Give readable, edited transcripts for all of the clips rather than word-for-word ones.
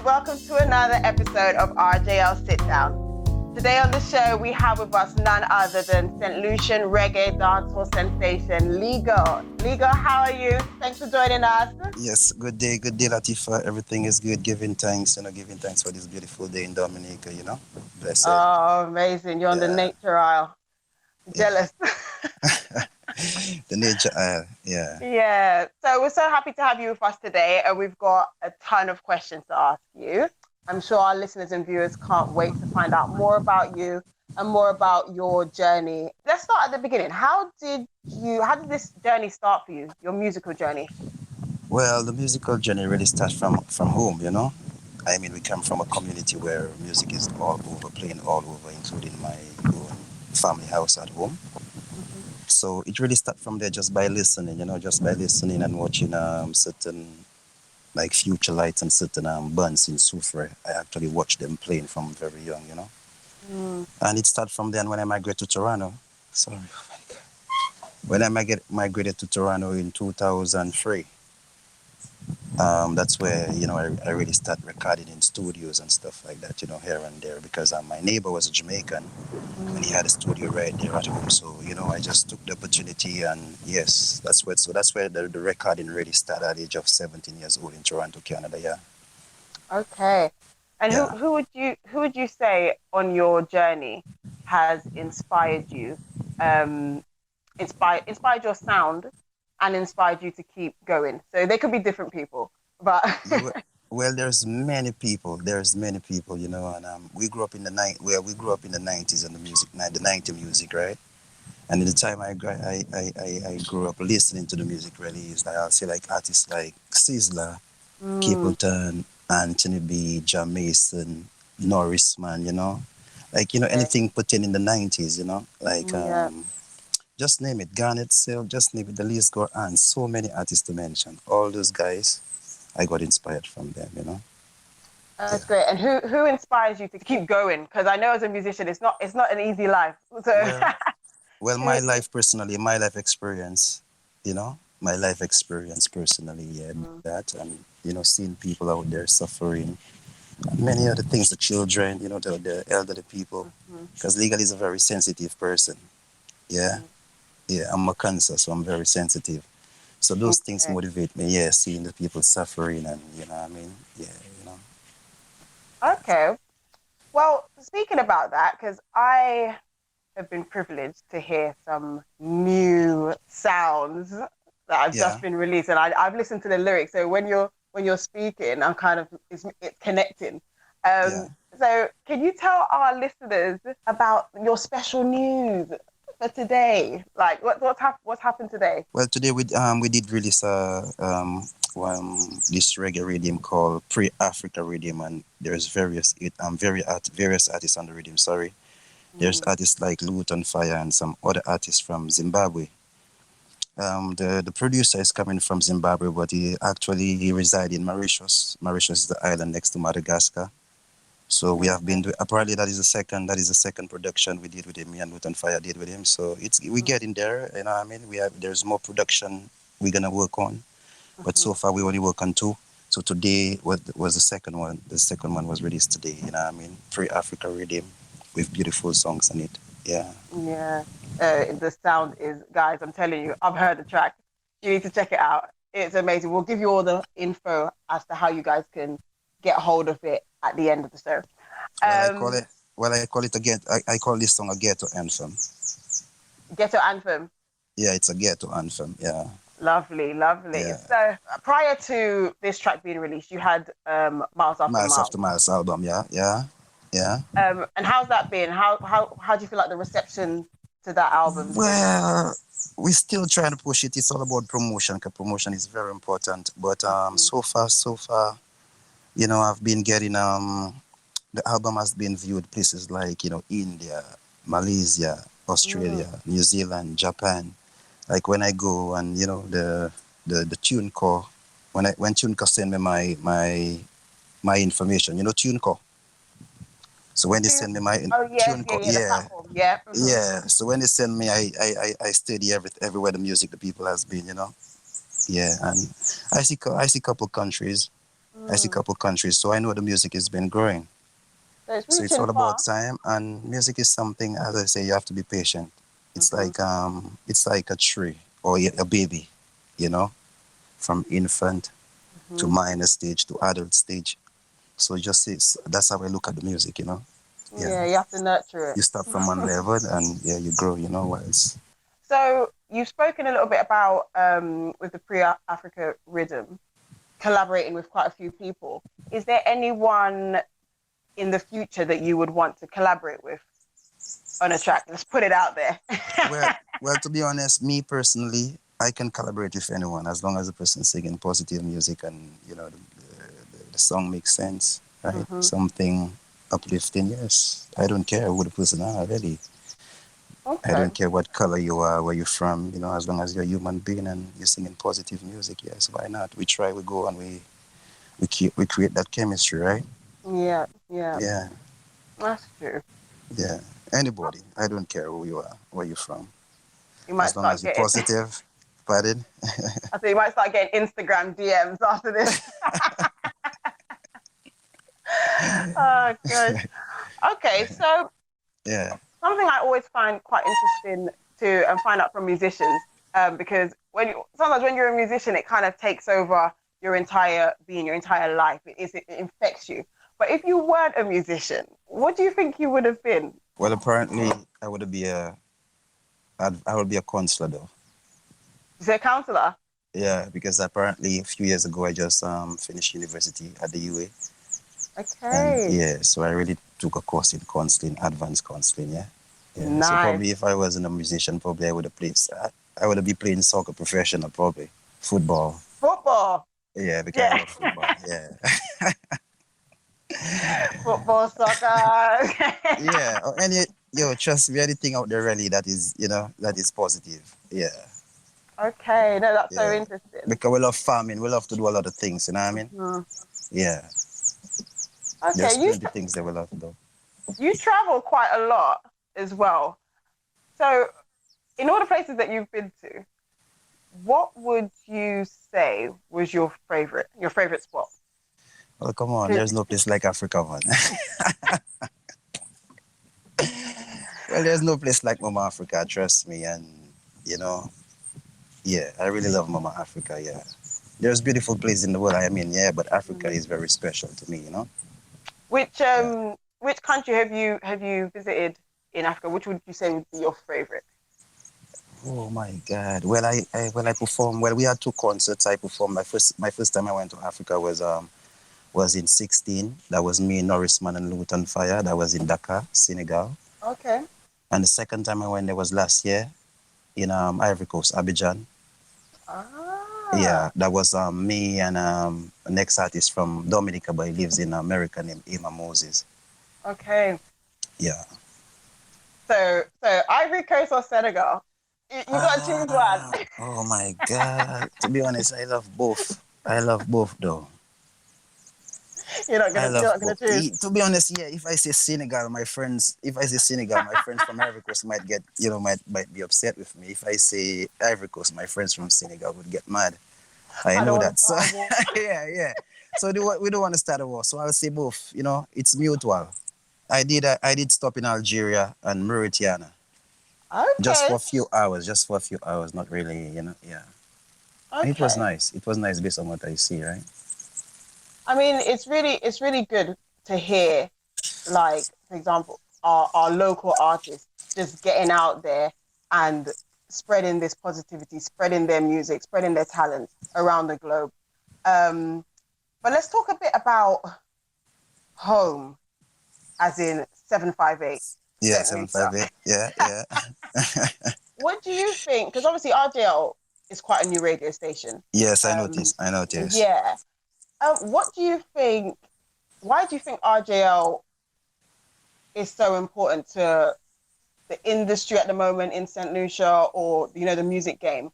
welcome to another episode of RJL Sit Downs. Today on the show, we have with us none other than St. Lucian reggae dancehall sensation, Legal. Legal, how are you? Thanks for joining us. Yes, good day, Latifa. Everything is good. Giving thanks, giving thanks for this beautiful day in Dominica, Blessed. Oh, amazing. You're on the nature aisle. Jealous. The nature aisle, yeah. Yeah. So we're so happy to have you with us today, and we've got a ton of questions to ask you. I'm sure our listeners and viewers can't wait to find out more about you and more about your journey. Let's start at the beginning. How did this journey start for you, your musical journey? Well, the musical journey really starts from home, I mean, we come from a community where music is all over, playing all over, including my own family house at home. So it really started from there, just by listening, and watching certain, like Future Lights and certain bands in Soufre. I actually watched them playing from very young, And it started from then when I migrated to Toronto. Sorry, oh my God. When I migrated to Toronto in 2003. That's where, I really started recording in studios and stuff like that, here and there, because my neighbor was a Jamaican and he had a studio right there at home. So, I just took the opportunity, and yes, that's where the recording really started at the age of 17 years old in Toronto, Canada, yeah. Okay. And who would you say on your journey has inspired you, inspired your sound and inspired you to keep going? So they could be different people, but well, there's many people, and we grew up in the 90s and the 90 music, right? And in the time I grew up listening to the music, really, is like, I'll say, like artists like Sizzla, Capleton, Anthony B, John Mason, Norris, man, anything put in the 90s, just name it, Garnet Sale, just name it, the list go on. So many artists to mention. All those guys, I got inspired from them, That's great. And who inspires you to keep going? Because I know as a musician, it's not an easy life. So well, my life experience, my life experience personally, that, and seeing people out there suffering, and many other things, the children, the elderly people, because Legal is a very sensitive person. Yeah. Yeah, I'm a cancer, so I'm very sensitive. So those things motivate me, seeing the people suffering, and Okay. Well, speaking about that, because I have been privileged to hear some new sounds that have just been released, and I've listened to the lyrics. So when you're speaking, I'm kind of it's connecting. So can you tell our listeners about your special news for today? Like what's happened today? Well, today we did release this reggae rhythm called Pre-Africa Rhythm, and there's various artists on the rhythm. Sorry, there's artists like Lucian and some other artists from Zimbabwe. The producer is coming from Zimbabwe, but he resides in Mauritius. Mauritius is the island next to Madagascar. So we have been doing, apparently that is the second production we did with him. Me and Lucian did with him. So we get in there, there's more production we're gonna work on. But so far we only work on 2. So today was the second one. The second one was released today, Pre-Africa Rhythm with beautiful songs in it. Yeah. Yeah. The sound is, guys, I'm telling you, I've heard the track. You need to check it out. It's amazing. We'll give you all the info as to how you guys can get hold of it at the end of the show. I call this song a ghetto anthem. Ghetto anthem. Yeah, it's a ghetto anthem. Yeah. Lovely. Yeah. So prior to this track being released, you had Miles After Miles album. Yeah. And how's that been? How do you feel like the reception to that album? Well, we're still trying to push it. It's all about promotion, because promotion is very important. But so far, I've been getting the album has been viewed places like India, Malaysia, Australia, New Zealand, Japan. Like when I go and the TuneCore, when TuneCore send me my information, TuneCore. So when they send me my TuneCore, So when they send me, I study everywhere the music the people has been, Yeah, and I see a couple countries. I see a couple countries, so I know the music has been growing. So it's So it's reaching all about far. time, and music is something, as I say, you have to be patient. It's like a tree or a baby, you know, from infant to minor stage to adult stage. So just that's how I look at the music, you know. Yeah, Yeah, you have to nurture you start from one it. level and yeah, you grow, you know. So you've spoken a little bit about with the pre-Africa rhythm collaborating with quite a few people. Is there anyone in the future that you would want to collaborate with on a track? Let's put it out there. well, well, to be honest, me personally, I can collaborate with anyone as long as the person's singing positive music and you know the song makes sense, right? Mm-hmm. Something uplifting. Yes, I don't care who the person are really. I Okay. don't care what color you are, where you're from, you know, as long as you're a human being and you're singing positive music, yes, why not? We try, we go, and we create that chemistry, right? Yeah, yeah, Yeah, that's true. yeah. Anybody, I don't care who you are, where you're from, You as might long start as you're getting, positive. Pardon? I think you might start getting Instagram DMs after this. Oh gosh. Okay, so Yeah, something I always find quite interesting to find out from musicians, because sometimes when you're a musician, it kind of takes over your entire being, your entire life. It infects you. But if you weren't a musician, what do you think you would have been? well, apparently I would be a counselor though. Is it a counselor? Yeah, because apparently a few years ago I just finished university at the UA. And Okay, yeah, so I really took a course in counseling, advanced counseling, yeah. Yeah. So nice. probably if I wasn't a musician, probably I would have played I would have been playing soccer professional, probably. Football. Football, Yeah, because I yeah, love football. Yeah. football, soccer. Yeah. Or trust me, anything out there really that is, you know, that is positive. Yeah. Okay, no, that's so Yeah. interesting. Because we love farming, we love to do a lot of things, you know what I mean? Mhm. Yeah. Okay, There's plenty of things that we love to do. you travel quite a lot as well. So, in all the places that you've been to, what would you say was your favorite spot? Well, come on, there's no place like Africa, man. Well, there's no place like Mama Africa, trust me. And, you know, yeah, I really love Mama Africa, yeah. There's beautiful places in the world, I mean, yeah, but Africa Mm. is very special to me, you know? Which Yeah. which country have you visited in Africa? Which would you say would be your favorite? Oh my God. Well, I performed. Well, we had two concerts. I performed. My first time I went to Africa was in 16. That was me, Norrisman, and Luton Fire. That was in Dakar, Senegal. Okay. And the second time I went there was last year in Ivory Coast, Abidjan. Ah. Yeah, that was me and an ex artist from Dominica, but he lives in America named Emma Moses. Okay. Yeah. So Ivory Coast or Senegal? You got to choose one. Oh my God. To be honest, I love both. I love both though. I You're love not gonna both. choose. To be honest, yeah, if I say Senegal, my friends from Ivory Coast might get, might be upset with me. If I say Ivory Coast, my friends from Senegal would get mad. I I don't know want to that. So, start a war. yeah, yeah. So we don't want to start a war. So I'll say both. You know, it's mutual. I did stop in Algeria and Mauritania just Okay. for a few hours, not really, yeah. And it was Okay. nice. It was nice based on what I see, right? I mean, it's really good to hear, like, for example, our local artists just getting out there and spreading this positivity, spreading their music, spreading their talent around the globe. Um, but let's talk a bit about home, as in 758 Yeah, St. Lucia. 758. Yeah, yeah. What do you think? Because obviously RJL is quite a new radio station. Yes, I Um, noticed. I noticed. yeah. What do you think? Why do you think RJL is so important to the industry at the moment in St. Lucia, or the music game?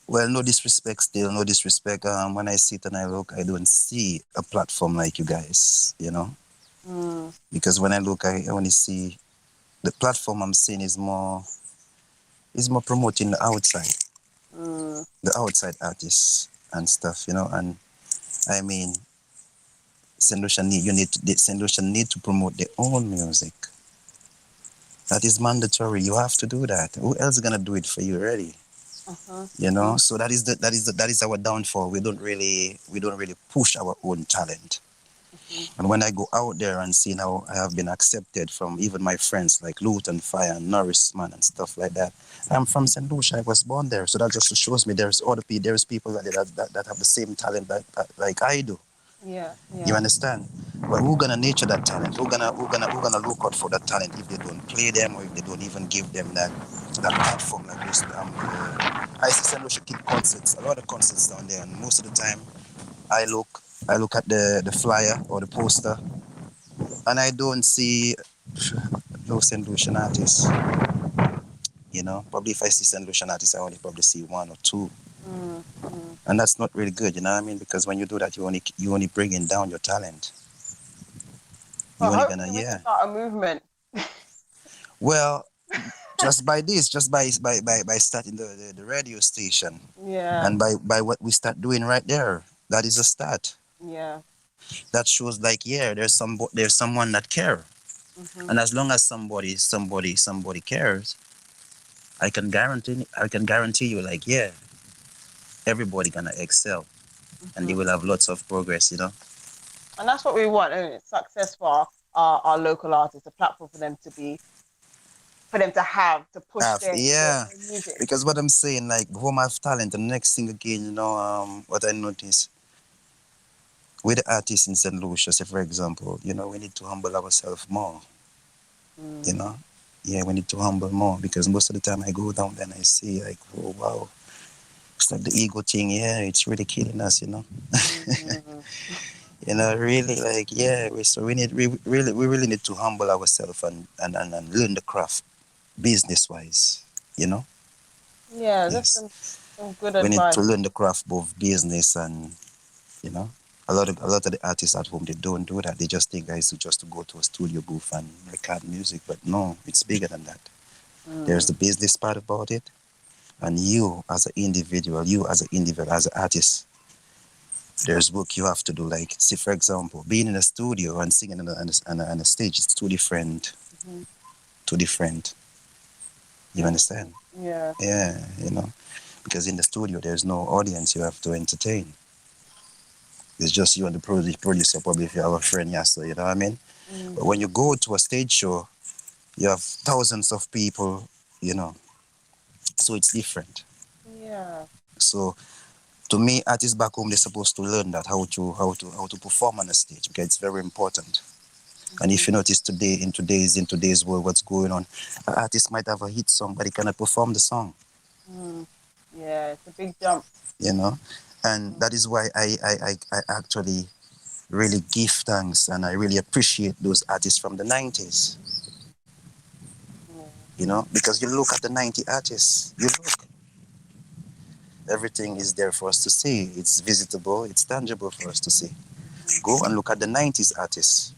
Well, no disrespect still, no disrespect. When I sit and I look, I don't see a platform like you guys, Mm, because when I look, I only see the platform I'm seeing is more promoting the outside mm, artists and stuff, and I mean, Saint Lucia Saint Lucia need to promote their own music. That is mandatory. You have to do that. Who else is gonna do it for you already? Uh-huh. You know, so that is our downfall. We don't really push our own talent. Mm-hmm. And when I go out there and see how I have been accepted from even my friends like Luton Fire and Norris Man and stuff like that. I'm from St. Lucia. I was born there, so that just shows me there's people that have the same talent like I do. Yeah, You yeah, understand? But who yeah. gonna nurture that talent? Who gonna look out for that talent if they don't play them or if they don't even give them that platform like this? I see St. Lucia keep concerts, a lot of concerts down there, and most of the time I look I look at the flyer or the poster, and I don't see no St. Lucian artists. You know, probably if I see St. Lucian artists, I only probably see one or two, Mm, mm. and that's not really good. You know what I mean? Because when you do that, you only bringing down your talent. You Well, only gonna hopefully we can yeah. start a movement. Well, just by this, just by starting the radio station, Yeah, and by what we start doing right there, that is a start. yeah. That shows like yeah, there's someone that care, Mm-hmm. and as long as somebody cares, I can guarantee you like yeah, everybody gonna excel, and they Mm-hmm. will have lots of progress. You know. And that's what we want, isn't it? Success for our local artists, a platform for them to be, for them to have, to push Yeah, their music. because what I'm saying, like, home have talent. The next thing again, what I notice with the artists in St. Lucia, say for example, we need to humble ourselves more, you Mm, know? Yeah, we need to humble more because most of the time I go down there and I see like, oh wow, it's like the ego thing, yeah, it's really killing us. mm, Really like, yeah, we really need to humble ourselves and learn the craft business wise, you know? yeah, that's Yes. some good We need to advice. learn the craft both business and, you know, a lot of the artists at home they don't do that. They just think guys to just to go to a studio booth and record music, but no, it's bigger than that. There's Mm, the business part about it, and you as an individual, as an artist, there's work you have to do. Like, say for example, being in a studio and singing on a stage is too different. mm-hmm, Too different. You mm, understand? yeah. Yeah, because in the studio there's no audience you have to entertain. It's just you and the producer, probably if you have a friend, yeah, so you know what I mean? But when Mm-hmm, you go to a stage show, you have thousands of people, you know, so it's different. yeah. So to me, artists back home, they're supposed to learn that how to perform on a stage because it's very important. And Mm-hmm, if you notice today, in today's world, what's going on, an artist might have a hit song, but he cannot perform the song, mm, yeah, it's a big jump. you know. And Mm, that is why I actually really give thanks and I really appreciate those artists from the 90s. yeah. Because you look at the 90 artists, everything is there for us to see. It's visitable, it's tangible for us to see. Mm-hmm. Go and look at the 90s artists.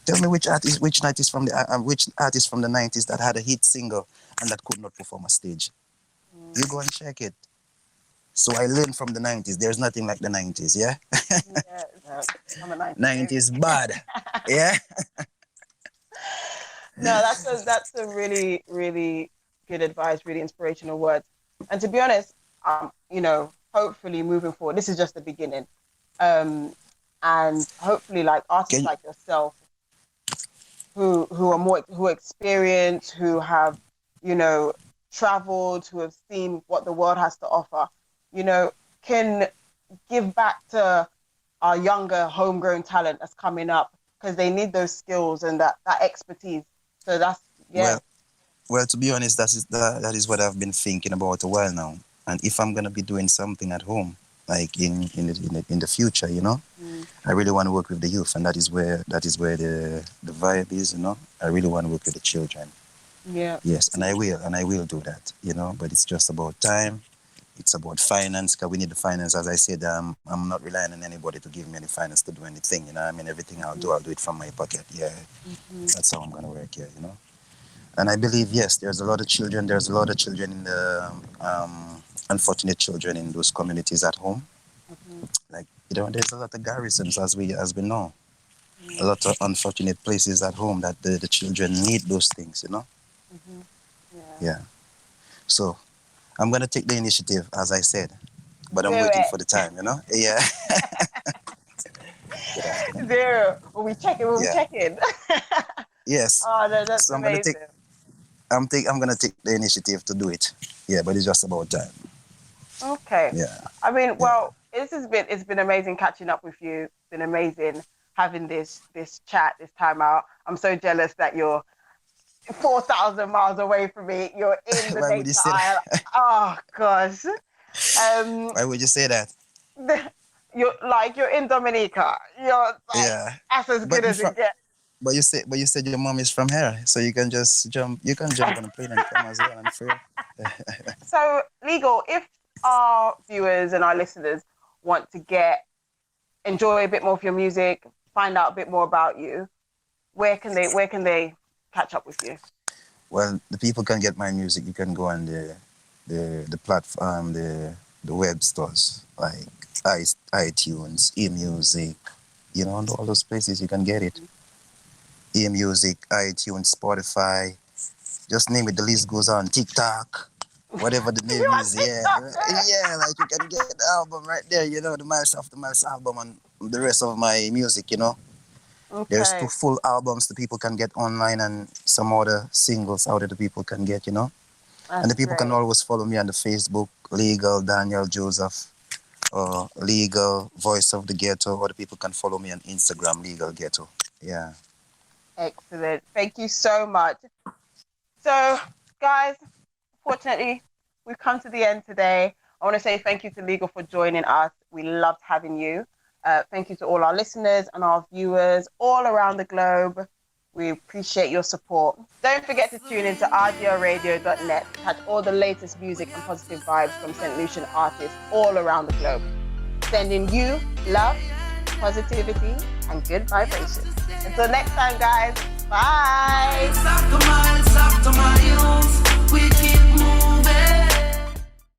Tell me which artist from the 90s that had a hit single and that could not perform a stage. You Mm, go and check it. So I learned from the 90s. There's nothing like the 90s, yeah? yeah, no, I'm a 90s baby. 90s bad. Yeah? No, that's a really, really good advice, really inspirational words. And to be honest, hopefully moving forward, this is just the beginning. Um, and hopefully, like artists Can like yourself, who are experienced, who have, you know, traveled, who have seen what the world has to offer, you know, can give back to our younger homegrown talent that's coming up because they need those skills and that expertise. So that's yeah. well to be honest, that is what I've been thinking about a while now. And if I'm gonna be doing something at home, like in the future, Mm, I really want to work with the youth, and that is where the vibe is. I really want to work with the children. yeah. Yes, and I will do that. But it's just about time. It's about finance, because we need the finance. As I said, I'm not relying on anybody to give me any finance to do anything. I mean, everything Mm-hmm, I'll do it from my pocket. Yeah, mm-hmm, that's how I'm gonna work here. And I believe yes, there's a lot of children. There's a lot of children in the unfortunate children in those communities at home. There's a lot of garrisons as we know. A lot of unfortunate places at home that the children need those things. Mm-hmm. Yeah. So I'm gonna take the initiative, as I said, but Do I'm waiting it. for the time. Yeah. Good afternoon. Zero. We'll be checking. We'll be Yeah. checking. Yes. Oh no, that's So I'm gonna amazing. take the initiative to do it. Yeah, but it's just about time. Okay. Yeah. I mean, Yeah. well, it's been amazing catching up with you. It's been amazing having this chat, this time out. I'm so jealous that you're 4,000 miles away from me. You're in the Why would you nature say isle. that? Oh gosh. Um, Why would you say that? you're in Dominica. You're like Yeah. that's as But good you as from it gets. but you said your mom is from here, so you can just jump on a plane and come as well and free. So, Legal, if our viewers and our listeners want to enjoy a bit more of your music, find out a bit more about you, where can they catch up with you? Well, the people can get my music. You can go on the platform, the web stores like iTunes, eMusic, and all those places you can get it. eMusic, iTunes, Spotify, just name it. The list goes on. TikTok, whatever the You name on is. Yeah, TikTok? yeah. Like you can get the album right there. The Miles After Miles album and the rest of my music. There's 2 Okay, full albums the people can get online and some other singles out there the people can get. And that's the people can great. always follow me on the Facebook, Legal Daniel Joseph, or Legal Voice of the Ghetto, or the people can follow me on Instagram, Legal Ghetto. Yeah. Excellent. Thank you so much. So, guys, fortunately, we've come to the end today. I want to say thank you to Legal for joining us. We loved having you. Thank you to all our listeners and our viewers all around the globe. We appreciate your support. Don't forget to tune into rjlradio.net to catch all the latest music and positive vibes from St. Lucian artists all around the globe. Sending you love, positivity, and good vibrations. Until next time, guys. Bye.